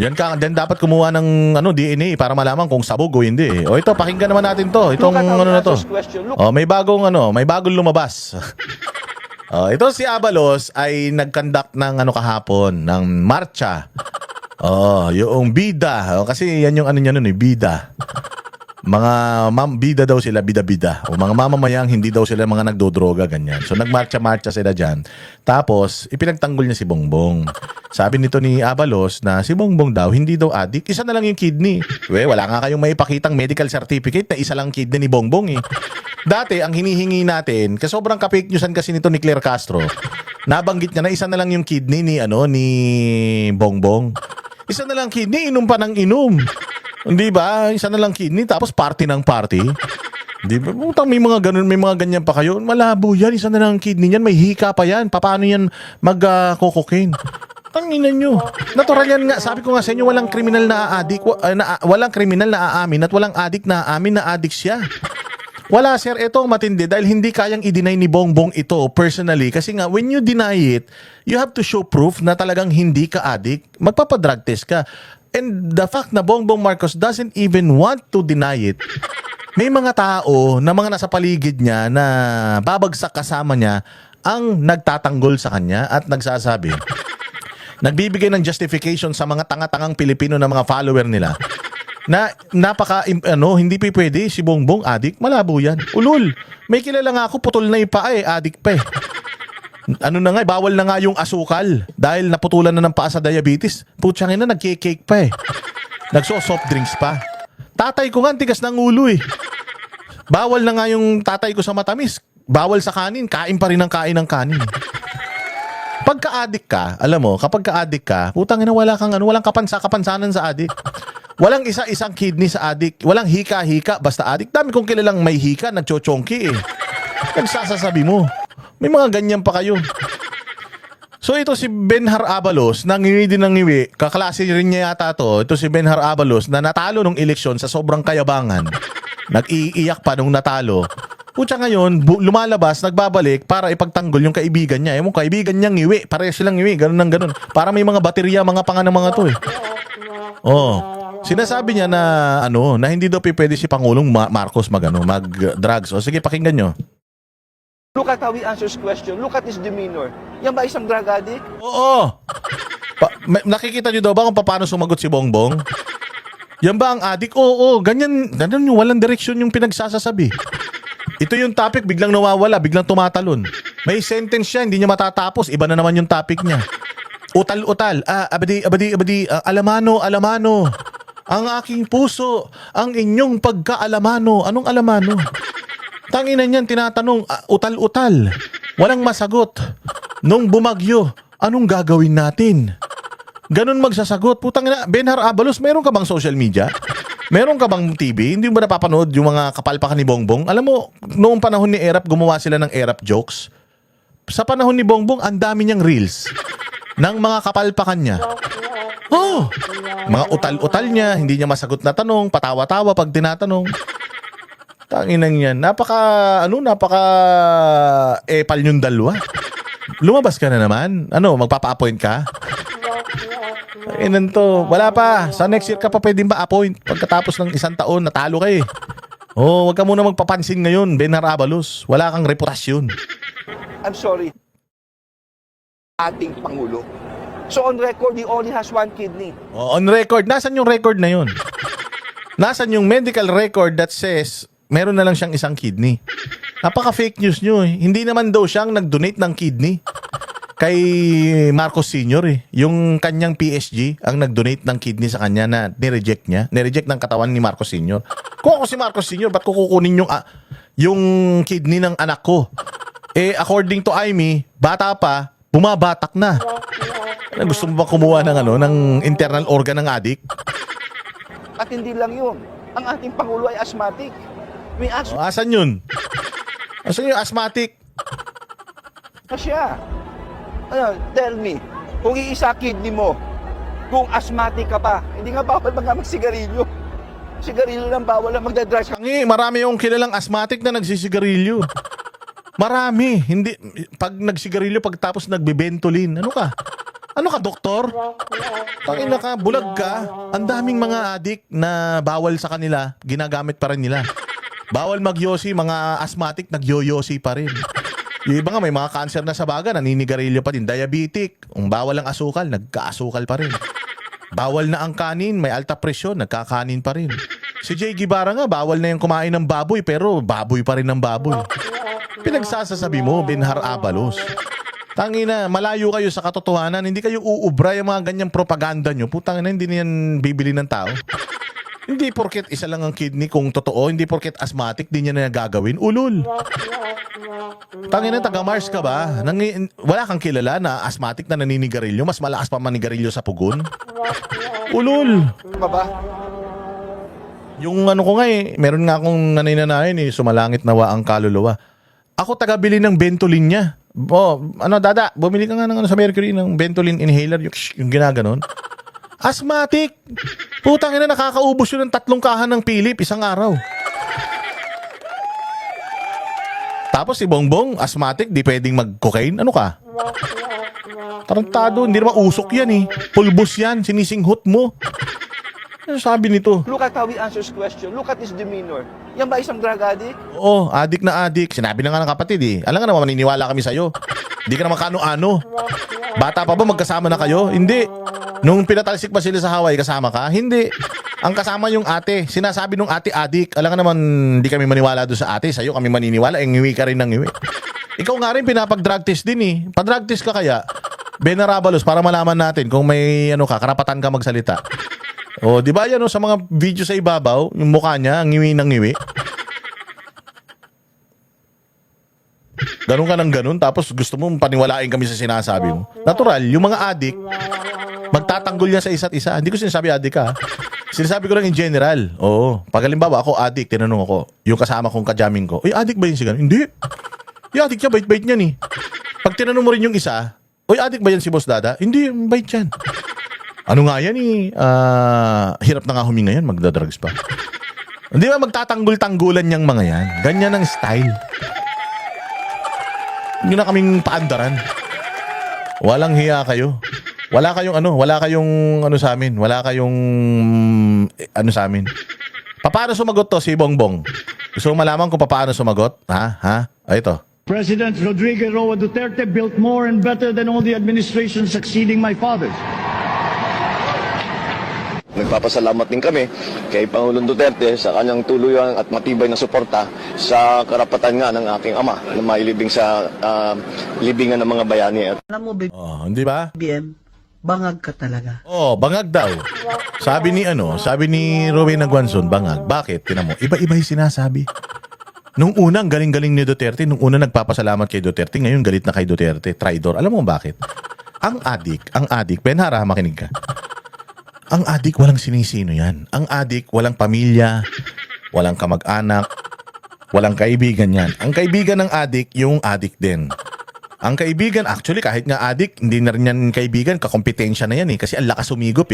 Yan ka, then dapat kumuha ng DNA para malaman kung sabog o hindi. O ito, pakinggan naman natin to. Itong na to. May bagong lumabas. Ito si Abalos ay nag-conduct ng kahapon, ng marcha. Yung bida. Kasi yan yung niya nun bida. Mga bida daw sila, bida-bida. O mga mamamayang hindi daw sila mga nagdodroga, ganyan. So nagmarcha-marcha sila dyan. Tapos, ipinagtanggol niya si Bongbong. Sabi nito ni Abalos na si Bongbong daw, hindi daw adik. Isa na lang yung kidney. Wala nga kayong maipakitang medical certificate na isa lang kidney ni Bongbong eh. Dati, ang hinihingi natin, kasi sobrang ka-fake newsan kasi nito ni Claire Castro, nabanggit niya na isa na lang yung kidney ni Bongbong. Isa na lang kidney, inom pa ng inom. Hindi ba? Isa na lang kidney, tapos party ng party. Di ba? Utang may mga ganun, may mga ganyan pa kayo. Malabo yan, isa na lang kidney niyan, may hika pa yan. Paano yan mag-cocaine? Tanginan nyo. Natural yan nga. Sabi ko nga sa inyo, walang kriminal na aadik, walang kriminal na aamin at walang adik na aamin na adik siya. Wala sir, ito matindi dahil hindi kayang i-deny ni Bongbong ito personally. Kasi nga, when you deny it, you have to show proof na talagang hindi ka adik. Magpapadrug test ka. And the fact na Bongbong Marcos doesn't even want to deny it, may mga tao na mga nasa paligid niya na babagsak kasama niya ang nagtatanggol sa kanya at nagsasabi, nagbibigay ng justification sa mga tanga-tangang Pilipino na mga follower nila na hindi pwede si Bongbong adik, malabo yan. Ulul, may kilala nga ako, putol na yung paa adik pa eh. Na nga, bawal na nga yung asukal dahil naputulan na ng paa sa diabetes. Putsangin na, nagkikake pa eh. Nagso-soft drinks pa. Tatay ko nga, tigas ng ulo eh. Bawal na nga yung tatay ko sa matamis. Bawal sa kanin, kain pa rin ng kanin. Pagka-addict ka, alam mo, kapag ka-addict ka, putangin na walang kapansanan sa addict. Walang isa-isang kidney sa addict. Walang hika-hika, basta addict. Dami kong kilalang may hika, nagchochonki eh. Nagsasasabi mo. May mga ganyan pa kayo. So ito si Benhar Abalos, nangiwi din ng ngiwi. Kaklase rin niya yata to. Ito si Benhar Abalos na natalo nung eleksyon sa sobrang kayabangan. Nag-iiyak pa nung natalo. Putya ngayon, lumalabas, nagbabalik para ipagtanggol yung kaibigan niya. Yung kaibigan niya ngiwi, pareho silang ngiwi, ganun ng ganun. Para may mga baterya, mga panga ng mga to eh. Sinasabi niya na na hindi daw pwede si Pangulong Marcos mag-drugs. O sige, pakinggan nyo. Look at how he answers question. Look at his demeanor. Yan ba isang drug addict? Oo. Nakikita niyo daw ba kung paano sumagot si Bongbong? Yan ba ang addict? Oo. Ganyan yung walang direksyon yung pinagsasasabi. Ito yung topic, biglang nawawala, biglang tumatalon. May sentence siya, hindi niya matatapos. Iba na naman yung topic niya. Utal-utal. Abadi. Alamano. Ang aking puso, ang inyong pagkaalamano. Anong alamano? Tanginan niyan, tinatanong, utal-utal. Walang masagot. Nung bumagyo, anong gagawin natin? Ganun magsasagot. Putang ina, Benhar Abalos, meron ka bang social media? Meron ka bang TV? Hindi mo ba napapanood yung mga kapalpakan ni Bongbong? Alam mo, noong panahon ni Erap, gumawa sila ng Erap jokes. Sa panahon ni Bongbong, ang dami niyang reels ng mga kapalpakan niya. Mga utal-utal niya, hindi niya masagot na tanong, patawa-tawa pag tinatanong. Tanginan yan. Napaka epal yung dalawa. Lumabas ka na naman. Magpapa-appoint ka? Tanginan to. Wala pa. Sa next year ka pa pwedeng ma-appoint. Pagkatapos ng isang taon, natalo ka eh. Wag ka muna magpapansin ngayon, Benhar Abalos. Wala kang reputasyon. I'm sorry. Ating Pangulo. So on record, he only has one kidney. On record. Nasaan yung record na yun? Nasaan yung medical record that says meron na lang siyang isang kidney? Napaka-fake news nyo eh. Hindi naman daw siyang nag-donate ng kidney kay Marcos Sr. eh. Yung kanyang PSG ang nag-donate ng kidney sa kanya na nireject niya. Nireject ng katawan ni Marcos Sr. Kung ako si Marcos Sr., ba't ko kukunin yung kidney ng anak ko? According to Amy, bata pa, bumabatak na. Gusto mo ba kumuha ng internal organ ng adik? At hindi lang yun. Ang ating Pangulo ay asthmatic. May asthma Asan yun? Asan yung asthmatic? siya. Tell me, kung iisa kidney mo, kung asthmatic ka pa, hindi nga bawal magsigarilyo. Sigarilyo lang bawal lang magdadrugs. Marami yung kilalang asthmatic na nagsisigarilyo. Marami. Hindi, pag nagsigarilyo, pagtapos nagbibentolin. Ano ka? Ano ka, doktor? Tangina ka, bulag ka. Ang daming mga adik na bawal sa kanila, ginagamit pa rin nila. Bawal magyosi, mga asthmatic, nagyoyosi pa rin. Yung iba nga may mga cancer na sa baga, naninigarilyo pa din. Diabetic, kung bawal ang asukal, nagkaasukal pa rin. Bawal na ang kanin, may alta presyon, nagkakanin pa rin. Si Jay Guevara nga, bawal na yung kumain ng baboy, pero baboy pa rin ng baboy. Pinagsasasabi mo, Benhar Abalos. Tangina, malayo kayo sa katotohanan, hindi kayo uubra yung mga ganyang propaganda nyo. Putang ina, hindi niyan bibili ng tao. Hindi porket isa lang ang kidney kung totoo, hindi porket asthmatic, di niya na gagawin. Ulul. Tangina, taga Mars ka ba? Wala kang kilala na asthmatic na naninigarilyo, mas malakas pa manigarilyo sa pugon? Ulul. Ba? Yung ano ko nga meron nga akong nanay-nanayan sumalangit nawa ang kaluluwa. Ako taga-bili ng Ventolin niya. Dada, bumili ka nga ng sa Mercury ng Ventolin inhaler, yung ginaganon. Asthmatic. Putang ina, nakakaubos yun ng 3 kahan ng Philip isang araw. Tapos si Bongbong, asthmatic, di pwedeng mag-cocaine. Ano ka? Tarantado, hindi naman usok yan Pulbos yan, sinisinghot mo. Ano sabi nito? Look at how he answers question. Look at his demeanor. Yan ba isang drug addict? Oo, adik na adik. Sinabi na nga ng kapatid Alam nga naman, maniniwala kami sa'yo. Hindi ka naman kano-ano. Bata pa ba magkasama na kayo? Hindi. Nung pinatalsik pa sila sa Hawaii, kasama ka? Hindi. Ang kasama yung ate. Sinasabi nung ate adik. Alam nga naman, hindi kami maniwala doon sa ate. Sa'yo kami maniniwala. Ngiwi ka rin ng ngiwi. Ikaw nga rin pinapag-drug test din Pa-drug test ka kaya? Benhar Abalos, para malaman natin kung may karapatan ka magsalita. O, di ba yan sa mga video sa ibabaw, yung mukha niya, ang ngiwi ng ngiwi. Ganun ka ng ganun, tapos gusto mo paniwalain kami sa sinasabi mo. Natural, yung mga adik, magtatanggol yan sa isa't isa. Hindi ko sinasabi adik ka. Sinasabi ko lang in general. Oo. Pag halimbawa ako adik, tinanong ako, yung kasama kong kajaming ko, uy, adik ba yun si ganun? Hindi. Yung adik niya, bait-bait niyan Pag tinanong mo rin yung isa, uy, adik ba yan si Boss Dada? Hindi, bait yan. Ano nga yan hirap na nga huminga yan, magdadrugs pa. Hindi ba magtatanggol-tanggulan niyang mga yan? Ganyan ang style. Hindi na kaming paandaran. Walang hiya kayo. Wala kayong sa amin. Wala kayong sa amin. Paano sumagot to si Bongbong? Gusto mo malaman kung paano sumagot? Ha? Ito. President Rodrigo Roa Duterte built more and better than all the administrations succeeding my father's. Nagpapasalamat din kami kay Pangulong Duterte sa kanyang tuluyan at matibay na suporta sa karapatan nga ng aking ama na mailibing sa libingan ng mga bayani. Alam mo, Hindi ba? BM, bangag ka talaga. Bangag daw. Sabi ni Rowena Guanzon, bangag. Bakit? Tinan mo, iba-iba yung sinasabi. Nung una, ang galing-galing ni Duterte. Nung una, nagpapasalamat kay Duterte. Ngayon, galit na kay Duterte. Traidor. Alam mo bakit? Ang adik, Benhar, makinig ka. Ang adik, walang sinisino yan. Ang adik, walang pamilya, walang kamag-anak, walang kaibigan yan. Ang kaibigan ng adik, yung adik din. Ang kaibigan, actually, kahit nga adik, hindi na rin yan kaibigan, kakompetensya na yan kasi ang lakas umigop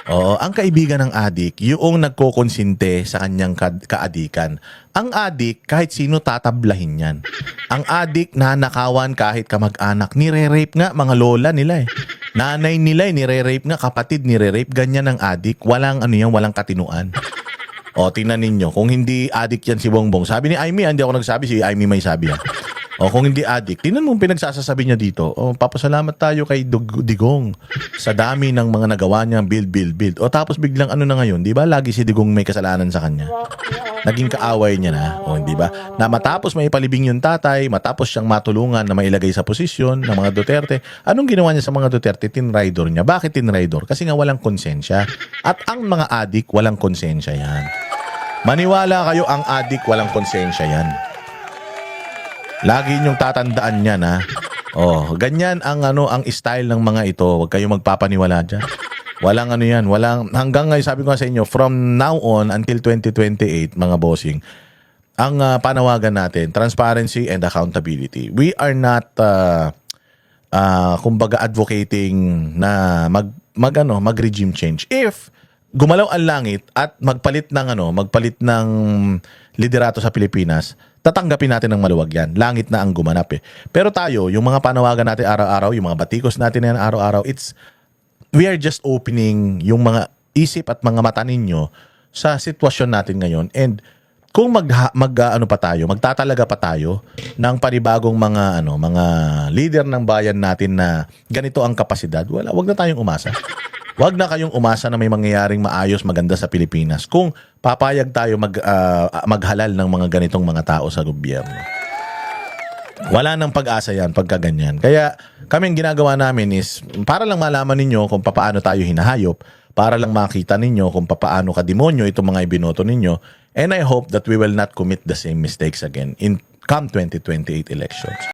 Oo, ang kaibigan ng adik, yung nagkokonsinte sa kanyang kaadikan. Ang adik, kahit sino tatablahin yan. Ang adik, nanakawan kahit kamag-anak. Nire-rape nga mga lola nila Nanay nila nire-rape nga, kapatid nire-rape. Ganyan ang adik. Walang walang katinuan. Tingnan ninyo. Kung hindi adik yan si Bongbong. Sabi ni Aimee, hindi ako nagsabi, si Aimee may sabi kung hindi adik, tingnan mo pinagsasasabi niya dito. Papasalamat tayo kay Digong sa dami ng mga nagawa niya, build. Tapos biglang na ngayon, di ba? Lagi si Digong may kasalanan sa kanya. Naging kaaway niya na. Di ba? Na matapos may palibing yung tatay, matapos siyang matulungan na mailagay sa posisyon ng mga Duterte. Anong ginawa niya sa mga Duterte? Tinraidor niya. Bakit tinraidor? Kasi nga walang konsensya. At ang mga adik, walang konsensya yan. Maniwala kayo, ang adik, walang konsensya yan. Lagi niyong tatandaan yan ganyan ang ang style ng mga ito. Huwag kayong magpapaniwala dyan. Walang hanggang ngayon sabi ko nga sa inyo, from now on until 2028 mga bossing, ang panawagan natin, transparency and accountability. We are not kumbaga advocating na mag regime change. If gumalaw ang langit at magpalit ng liderato sa Pilipinas, tatanggapin natin ng maluwag yan. Langit na ang gumanap eh. Pero tayo, yung mga panawagan natin araw-araw, yung mga batikos natin yan araw-araw, we are just opening yung mga isip at mga mata ninyo sa sitwasyon natin ngayon. And kung magtatalaga pa tayo ng panibagong mga leader ng bayan natin na ganito ang kapasidad, wag na tayong umasa. Wag na kayong umasa na may mangyayaring maayos, maganda sa Pilipinas kung papayag tayo maghalal ng mga ganitong mga tao sa gobyerno. Wala nang pag-asa yan pagka ganyan. Kaya kaming ginagawa namin is para lang malaman ninyo kung paano tayo hinahayop, para lang makita ninyo kung paano kademonyo itong mga ibinoto ninyo. And I hope that we will not commit the same mistakes again in come 2028 elections.